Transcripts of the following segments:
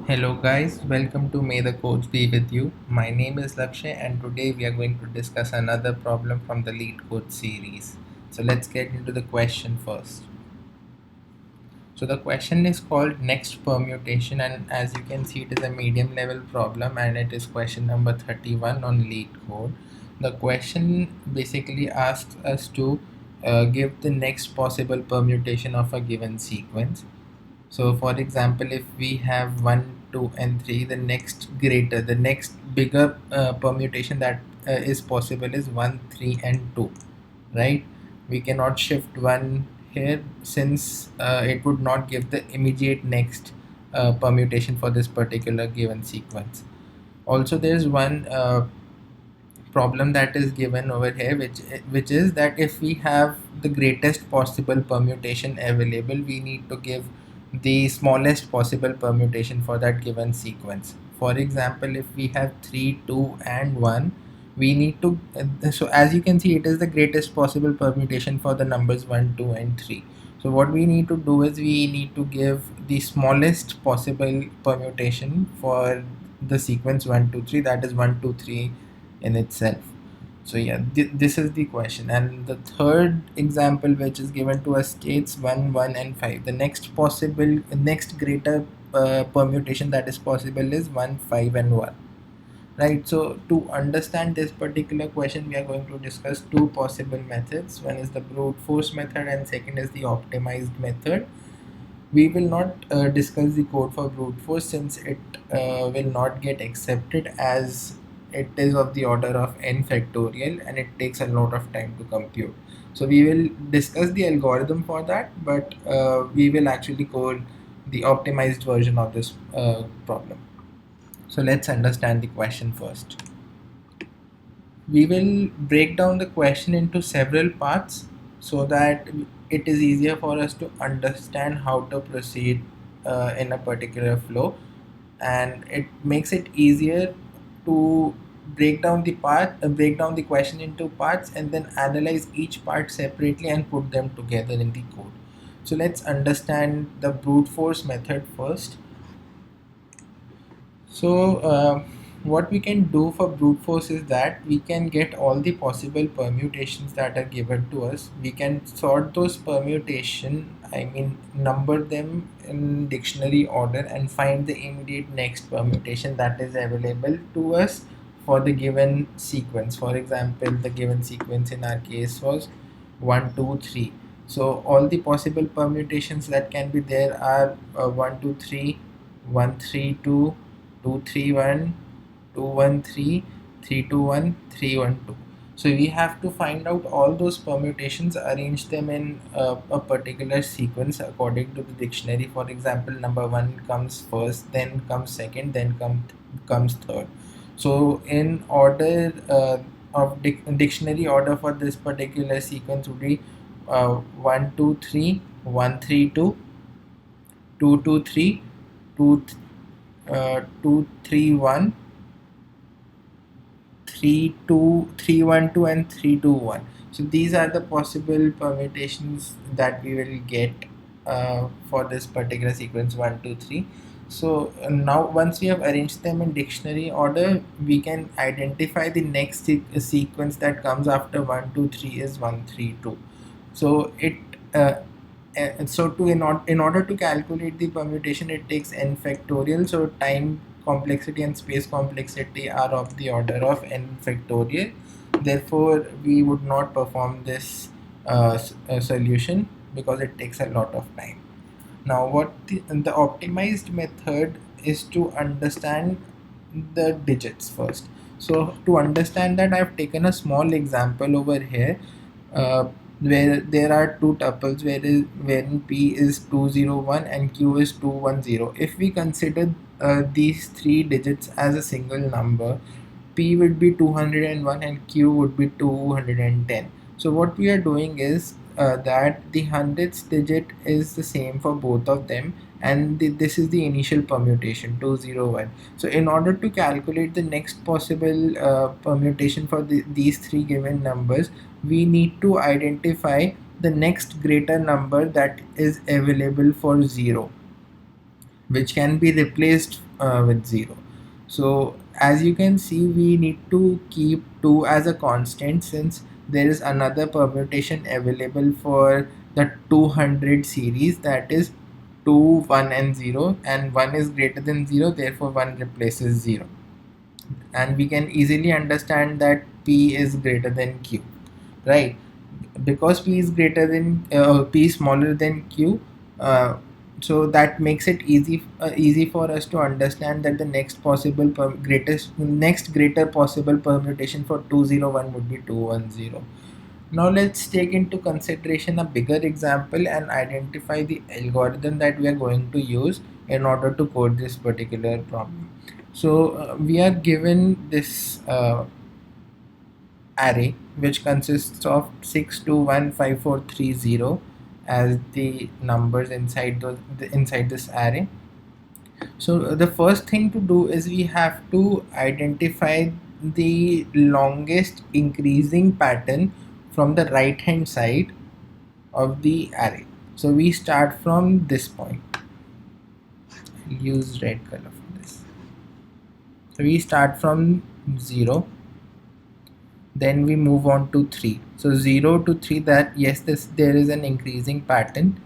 Hello guys, welcome to May the Coach Be With You. My name is Lakshay and today we are going to discuss another problem from the Lead Coach series. So let's get into the question first. So the question is called next permutation, and as you can see it is a medium level problem and it is question number 31 on Lead Code. The question basically asks us to give the next possible permutation of a given sequence. So for example, if we have 1, 2 and 3, the next bigger permutation that is possible is 1, 3 and 2, right? We cannot shift 1 here since it would not give the immediate next permutation for this particular given sequence. Also, there's one problem that is given over here, which is that if we have the greatest possible permutation available, we need to give the smallest possible permutation for that given sequence. For example, if we have 3, 2 and 1, we need to so as you can see it is the greatest possible permutation for the numbers 1, 2 and 3. So what we need to do is we need to give the smallest possible permutation for the sequence 1, 2, 3, that is 1, 2, 3 in itself. So yeah, this is the question. And the third example which is given to us states 1, 1 and 5. The next greater permutation that is possible is 1, 5 and 1. Right, so to understand this particular question, we are going to discuss two possible methods. One is the brute force method and second is the optimized method. We will not discuss the code for brute force since it will not get accepted as it is of the order of n factorial and it takes a lot of time to compute. So we will discuss the algorithm for that, but we will actually code the optimized version of this problem. So let's understand the question first. We will break down the question into several parts so that it is easier for us to understand how to proceed in a particular flow, and it makes it easier to break down the question into parts and then analyze each part separately and put them together in the code. So let's understand the brute force method first. So what we can do for brute force is that we can get all the possible permutations that are given to us. We can sort those number them in dictionary order and find the immediate next permutation that is available to us for the given sequence. For example, the given sequence in our case was 1, 2, 3. So all the possible permutations that can be there are 1, 2, 3, 1, 3, 2, 2, 3, 1, 2, 1, 3, 3, 2, 1, 3, 1, 2. So we have to find out all those permutations, arrange them in a particular sequence according to the dictionary. For example, number 1 comes first, then comes second, then comes third. So in order of dictionary order for this particular sequence would be 1, 2, 3, 1, 3, 2, 2, 2, 3, 2, 2, 3, 1, 3, 2, 3, 1, 2 and 3, 2, 1. So these are the possible permutations that we will get for this particular sequence 1, 2, 3. So now once we have arranged them in dictionary order, we can identify the next sequence that comes after 1, 2, 3 is 1, 3, 2. So uh, in order to calculate the permutation, it takes n factorial. So time complexity and space complexity are of the order of n factorial. Therefore, we would not perform this solution because it takes a lot of time. Now, what the optimized method is to understand the digits first. So to understand that, I've taken a small example over here where there are two tuples wherein p is 201 and q is 210. If we consider these three digits as a single number, p would be 201 and q would be 210. So what we are doing is that the hundredths digit is the same for both of them, and this is the initial permutation 201. So in order to calculate the next possible permutation for these three given numbers, we need to identify the next greater number that is available for 0. which can be replaced with 0. So as you can see, we need to keep 2 as a constant, since there is another permutation available for the 200 series, that is 2, 1 and 0, and 1 is greater than 0, therefore 1 replaces 0. And we can easily understand that P is greater than Q, right? Because P is greater than P is smaller than Q, so that makes it easy for us to understand that the next greater possible permutation for 201 would be 210. Now let's take into consideration a bigger example and identify the algorithm that we are going to use in order to code this particular problem. So we are given this array which consists of 6215430 as the numbers inside this array. So the first thing to do is we have to identify the longest increasing pattern from the right hand side of the array. So we start from this point. I'll use red color for this. So we start from 0, then we move on to 3. So 0 to 3, that yes, there is an increasing pattern.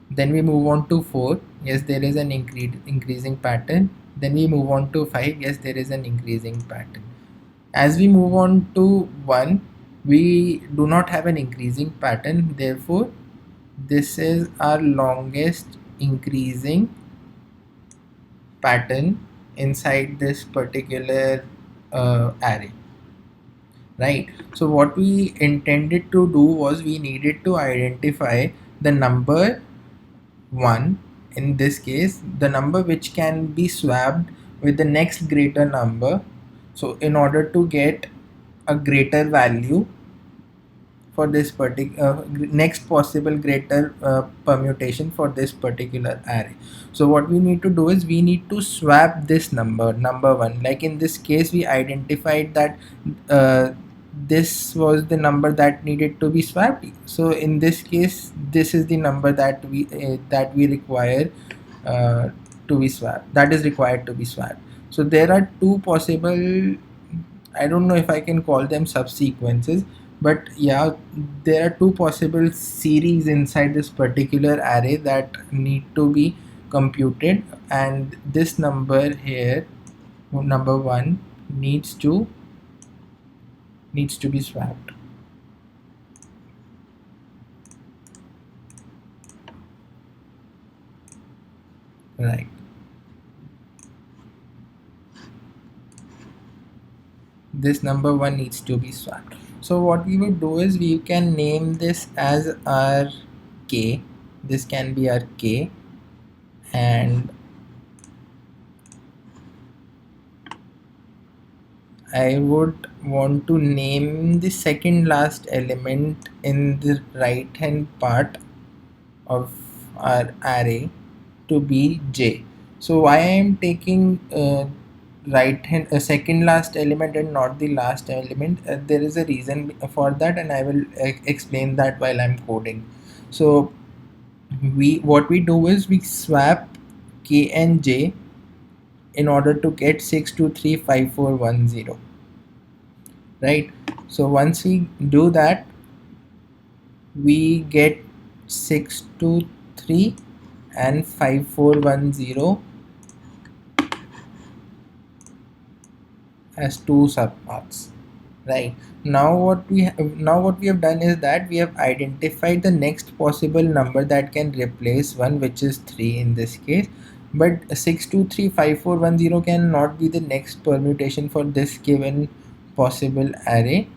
Then we move on to 4, yes, there is an increasing pattern. Then we move on to 5, yes, there is an increasing pattern. As we move on to 1, we do not have an increasing pattern, therefore this is our longest increasing pattern inside this particular array, right? So what we intended to do was we needed to identify the number 1, in this case the number which can be swapped with the next greater number. So in order to get a greater value for this particular next possible greater permutation for this particular array. So what we need to do is we need to swap this number 1. Like in this case, we identified that this was the number that needed to be swapped. So in this case, this is the number that we require to be swapped, that is required to be swapped. So there are two possible, I don't know if I can call them subsequences, but yeah, there are two possible series inside this particular array that need to be computed, and this number here, number 1, needs to be swapped, right? This number 1 needs to be swapped. So what we would do is we can name this as our k. This can be our k, and I would want to name the second last element in the right hand part of our array to be j. So why I am taking right hand second last element and not the last element, there is a reason for that, and I will explain that while I'm coding. So what we do is we swap k and j in order to get 6235410, right? So once we do that, we get 623 and 5410 as two subpaths, right? Now what we have done is that we have identified the next possible number that can replace 1, which is 3 in this case. But 6235410 cannot be the next permutation for this given possible array,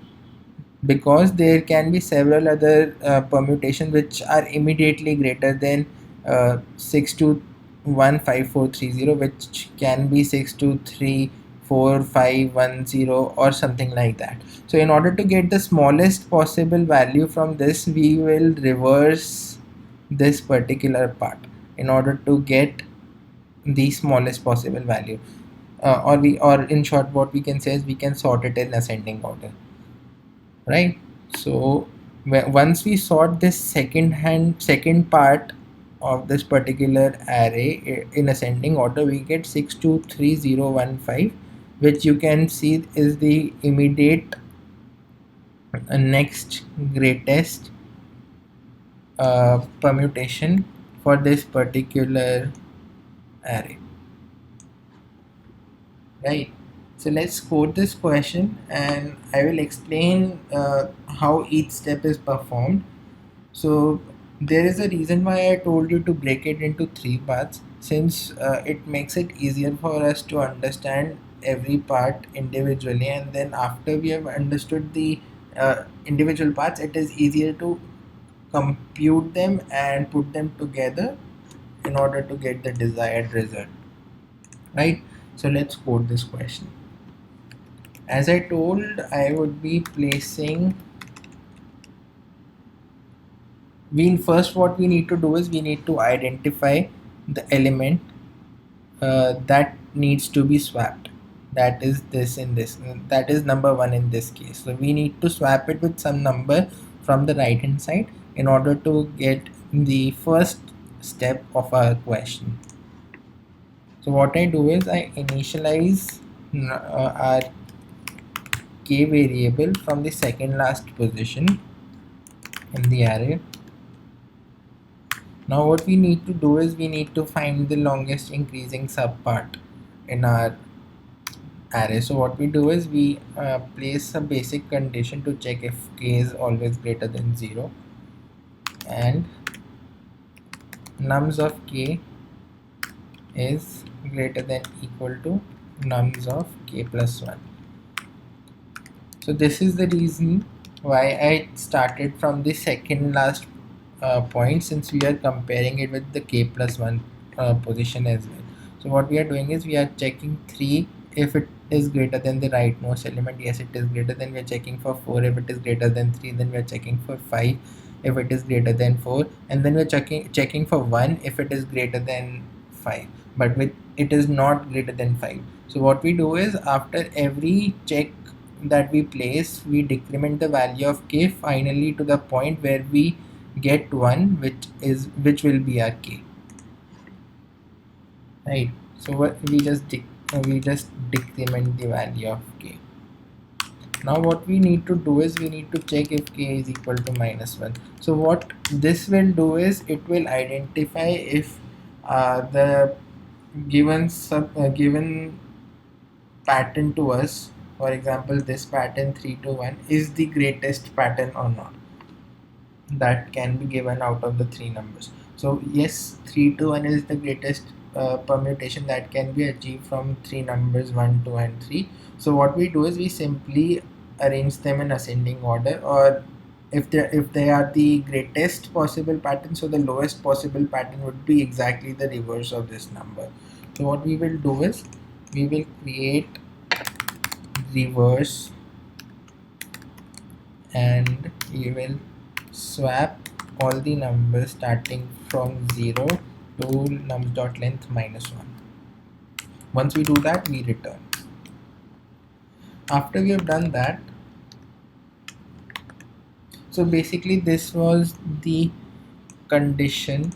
because there can be several other permutations which are immediately greater than 6215430, which can be 6234510 or something like that. So in order to get the smallest possible value from this, we will reverse this particular part in order to get the smallest possible value, or in short, what we can say is we can sort it in ascending order, right? So once we sort this second part of this particular array in ascending order, we get 623015, which you can see is the immediate next greatest permutation for this particular array, right? So let's code this question and I will explain how each step is performed. So there is a reason why I told you to break it into three parts, since it makes it easier for us to understand every part individually, and then after we have understood the individual parts, it is easier to compute them and put them together in order to get the desired result, right? So let's code this question. As I told, I would be placing, we first what we need to do is we need to identify the element that needs to be swapped, that is this in this, that is number one in this case. So we need to swap it with some number from the right hand side in order to get the first step of our question. So what I do is I initialize our k variable from the second last position in the array. Now what we need to do is we need to find the longest increasing subpart in our array. So what we do is we place a basic condition to check if k is always greater than 0, and nums of k is greater than equal to nums of k plus 1. So this is the reason why I started from the second last point, since we are comparing it with the k plus 1 position as well. So what we are doing is we are checking 3 if it is greater than the rightmost element. Yes, it is greater. Then we are checking for 4 if it is greater than 3. Then we are checking for 5 if it is greater than 4, and then we are checking for 1 if it is greater than 5, but with it is not greater than 5. So what we do is after every check that we place, we decrement the value of k finally to the point where we get 1, which will be our k, right? So what we just decrement the value of k. Now what we need to do is we need to check if k is equal to -1. So what this will do is it will identify if the given pattern to us, for example this pattern 3 to 1, is the greatest pattern or not, that can be given out of the three numbers. So yes, 3 to 1 is the greatest permutation that can be achieved from three numbers 1, 2 and 3. So what we do is we simply arrange them in ascending order, or if they are the greatest possible pattern, so the lowest possible pattern would be exactly the reverse of this number. So what we will do is we will create reverse, and we will swap all the numbers starting from 0 to nums.length -1. Once we do that, we return. After we have done that, so basically this was the condition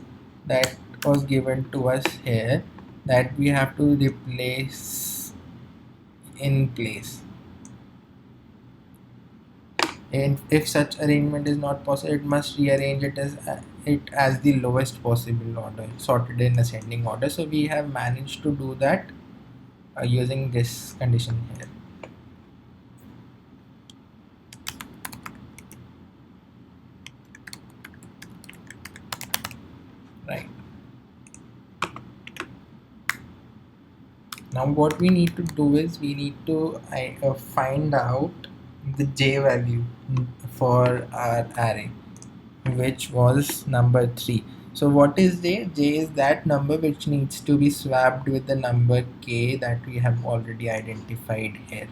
that was given to us here, that we have to replace in place. And if such arrangement is not possible, it must rearrange it as the lowest possible order, sorted in ascending order. So we have managed to do that using this condition here, right? Now what we need to do is we need to find out the j value for our array, which was number 3. So what is j? J is that number which needs to be swapped with the number k that we have already identified here.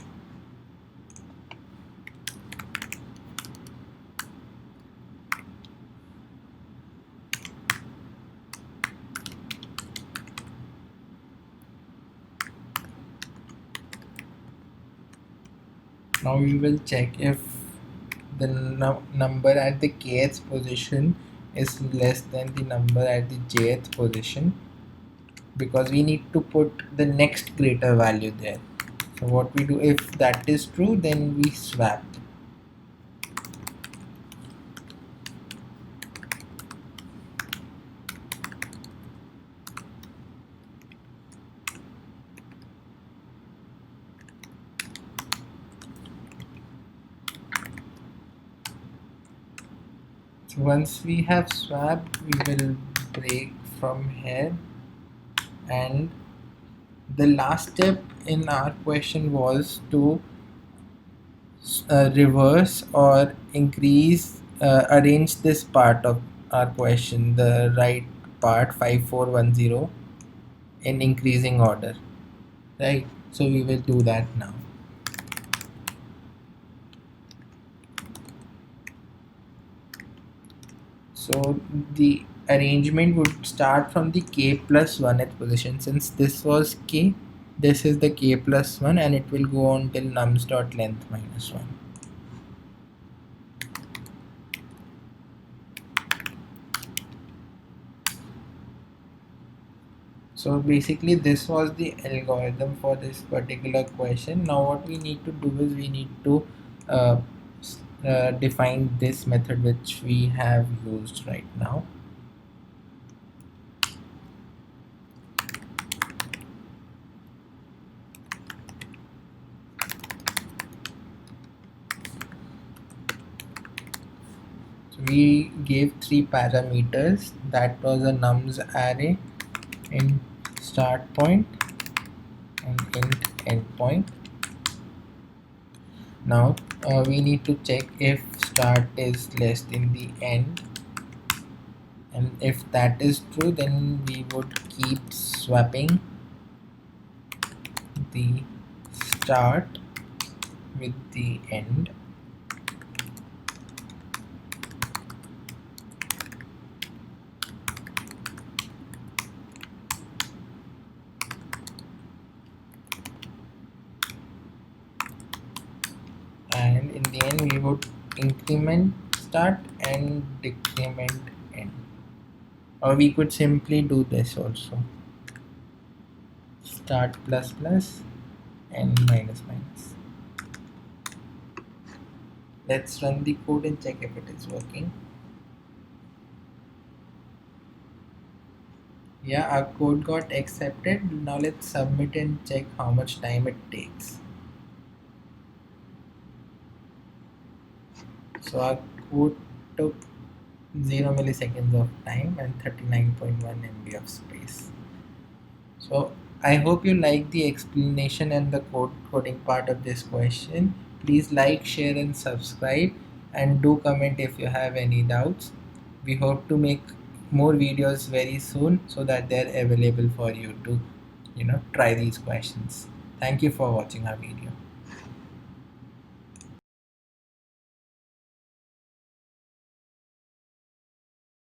Now we will check if the number at the kth position is less than the number at the jth position, because we need to put the next greater value there. So what we do, if that is true, then we swap. So once we have swapped, we will break from here, and the last step in our question was to reverse or increase, arrange this part of our question, the right part 5410, in increasing order, right? So we will do that now. So the arrangement would start from the k plus 1th position. Since this was k, this is the k plus 1, and it will go on till nums dot length minus 1. So basically this was the algorithm for this particular question. Now what we need to do is we need to uh, define this method which we have used right now. So we gave three parameters, that was a nums array, int start point and int end point. Now we need to check if start is less than the end, and if that is true, then we would keep swapping the start with the end. And in the end we would increment start and decrement end, or we could simply do this also, start plus plus and minus minus. Let's run the code and check if it is working. Yeah, our code got accepted. Now let's submit and check how much time it takes. So our code took 0 milliseconds of time and 39.1 MB of space. So I hope you like the explanation and the coding part of this question. Please like, share and subscribe, and do comment if you have any doubts. We hope to make more videos very soon so that they're available for you to try these questions. Thank you for watching our video.